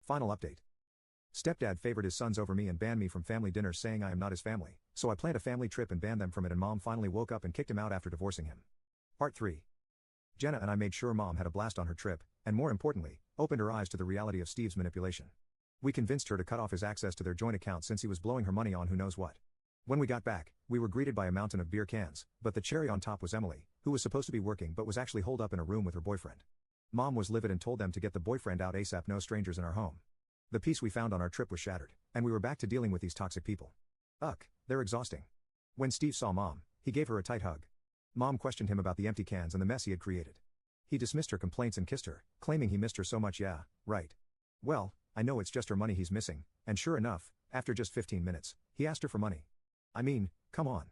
Final update. Stepdad favored his sons over me and banned me from family dinners, saying I am not his family, so I planned a family trip and banned them from it, and Mom finally woke up and kicked him out after divorcing him. Part 3. Jenna and I made sure Mom had a blast on her trip, and more importantly, opened her eyes to the reality of Steve's manipulation. We convinced her to cut off his access to their joint account since he was blowing her money on who knows what. When we got back, we were greeted by a mountain of beer cans, but the cherry on top was Emily, who was supposed to be working but was actually holed up in a room with her boyfriend. Mom was livid and told them to get the boyfriend out ASAP, no strangers in our home. The peace we found on our trip was shattered, and we were back to dealing with these toxic people. Ugh, they're exhausting. When Steve saw Mom, he gave her a tight hug. Mom questioned him about the empty cans and the mess he had created. He dismissed her complaints and kissed her, claiming he missed her so much. Yeah, right. Well, I know it's just her money he's missing, and sure enough, after just 15 minutes, he asked her for money. I mean, come on.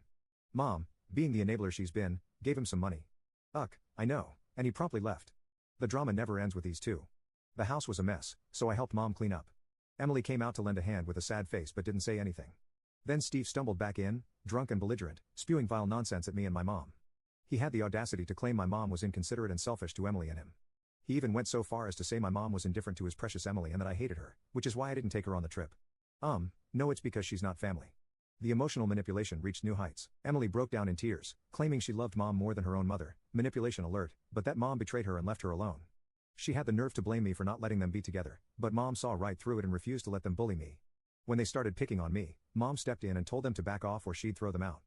Mom, being the enabler she's been, gave him some money. Ugh, I know, and he promptly left. The drama never ends with these two. The house was a mess, so I helped Mom clean up. Emily came out to lend a hand with a sad face but didn't say anything. Then Steve stumbled back in, drunk and belligerent, spewing vile nonsense at me and my mom. He had the audacity to claim my mom was inconsiderate and selfish to Emily and him. He even went so far as to say my mom was indifferent to his precious Emily and that I hated her, which is why I didn't take her on the trip. No, it's because she's not family. The emotional manipulation reached new heights. Emily broke down in tears, claiming she loved Mom more than her own mother. Manipulation alert, but that Mom betrayed her and left her alone. She had the nerve to blame me for not letting them be together, but Mom saw right through it and refused to let them bully me. When they started picking on me, Mom stepped in and told them to back off or she'd throw them out.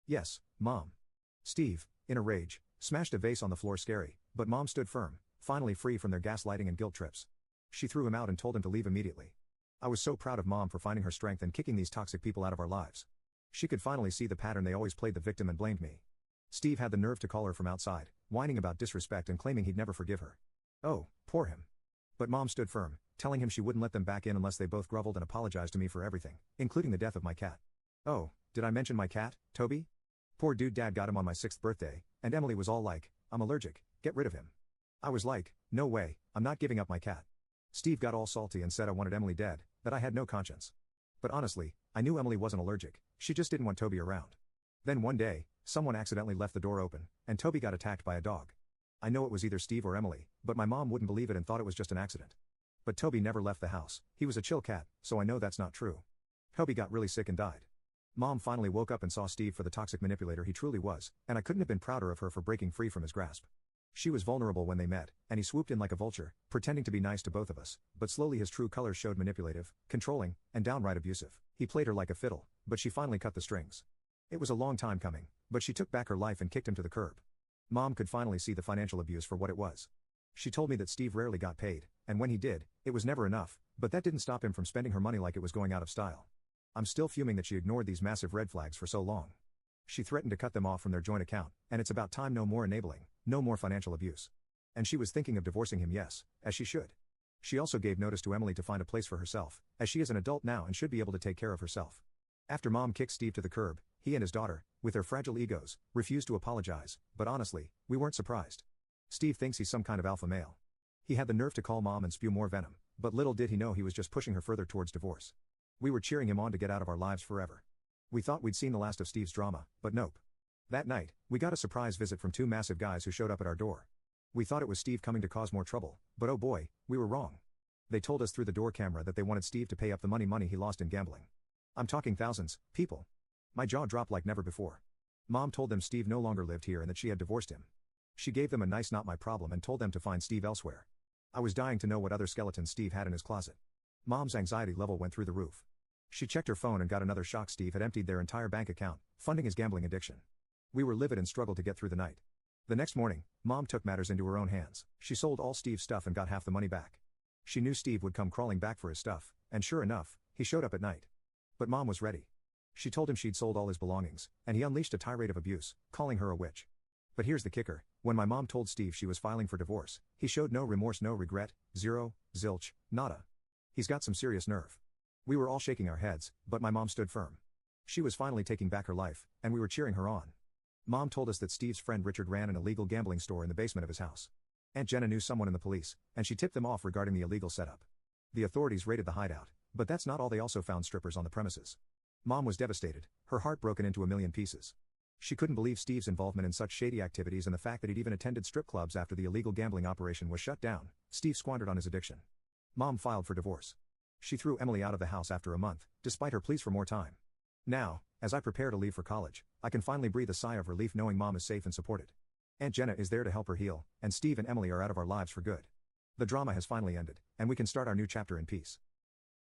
Yes, Mom. Steve, in a rage, smashed a vase on the floor. Scary, but Mom stood firm, finally free from their gaslighting and guilt trips. She threw him out and told him to leave immediately. I was so proud of Mom for finding her strength and kicking these toxic people out of our lives. She could finally see the pattern. They always played the victim and blamed me. Steve had the nerve to call her from outside, whining about disrespect and claiming he'd never forgive her. Oh, poor him. But Mom stood firm, telling him she wouldn't let them back in unless they both groveled and apologized to me for everything, including the death of my cat. Oh, did I mention my cat, Toby? Poor dude, Dad got him on my 6th birthday, and Emily was all like, I'm allergic, get rid of him. I was like, no way, I'm not giving up my cat. Steve got all salty and said I wanted Emily dead, that I had no conscience. But honestly, I knew Emily wasn't allergic, she just didn't want Toby around. Then one day, someone accidentally left the door open, and Toby got attacked by a dog. I know it was either Steve or Emily, but my mom wouldn't believe it and thought it was just an accident. But Toby never left the house, he was a chill cat, so I know that's not true. Toby got really sick and died. Mom finally woke up and saw Steve for the toxic manipulator he truly was, and I couldn't have been prouder of her for breaking free from his grasp. She was vulnerable when they met, and he swooped in like a vulture, pretending to be nice to both of us, but slowly his true colors showed: manipulative, controlling, and downright abusive. He played her like a fiddle, but she finally cut the strings. It was a long time coming, but she took back her life and kicked him to the curb. Mom could finally see the financial abuse for what it was. She told me that Steve rarely got paid, and when he did, it was never enough, but that didn't stop him from spending her money like it was going out of style. I'm still fuming that she ignored these massive red flags for so long. She threatened to cut them off from their joint account, and it's about time. No more enabling, no more financial abuse. And she was thinking of divorcing him, yes, as she should. She also gave notice to Emily to find a place for herself, as she is an adult now and should be able to take care of herself. After Mom kicked Steve to the curb, he and his daughter, with their fragile egos, refused to apologize, but honestly, we weren't surprised. Steve thinks he's some kind of alpha male. He had the nerve to call Mom and spew more venom, but little did he know he was just pushing her further towards divorce. We were cheering him on to get out of our lives forever. We thought we'd seen the last of Steve's drama, but nope. That night, we got a surprise visit from two massive guys who showed up at our door. We thought it was Steve coming to cause more trouble, but oh boy, we were wrong. They told us through the door camera that they wanted Steve to pay up the money he lost in gambling. I'm talking thousands, people. My jaw dropped like never before. Mom told them Steve no longer lived here and that she had divorced him. She gave them a nice not my problem and told them to find Steve elsewhere. I was dying to know what other skeletons Steve had in his closet. Mom's anxiety level went through the roof. She checked her phone and got another shock: Steve had emptied their entire bank account, funding his gambling addiction. We were livid and struggled to get through the night. The next morning, Mom took matters into her own hands. She sold all Steve's stuff and got half the money back. She knew Steve would come crawling back for his stuff, and sure enough, he showed up at night. But Mom was ready. She told him she'd sold all his belongings, and he unleashed a tirade of abuse, calling her a witch. But here's the kicker: when my mom told Steve she was filing for divorce, he showed no remorse, no regret, zero, zilch, nada. He's got some serious nerve. We were all shaking our heads, but my mom stood firm. She was finally taking back her life, and we were cheering her on. Mom told us that Steve's friend Richard ran an illegal gambling store in the basement of his house. Aunt Jenna knew someone in the police, and she tipped them off regarding the illegal setup. The authorities raided the hideout, but that's not all. They also found strippers on the premises. Mom was devastated, her heart broken into a million pieces. She couldn't believe Steve's involvement in such shady activities and the fact that he'd even attended strip clubs after the illegal gambling operation was shut down. Steve squandered on his addiction. Mom filed for divorce. She threw Emily out of the house after a month, despite her pleas for more time. Now, as I prepare to leave for college, I can finally breathe a sigh of relief knowing Mom is safe and supported. Aunt Jenna is there to help her heal, and Steve and Emily are out of our lives for good. The drama has finally ended, and we can start our new chapter in peace.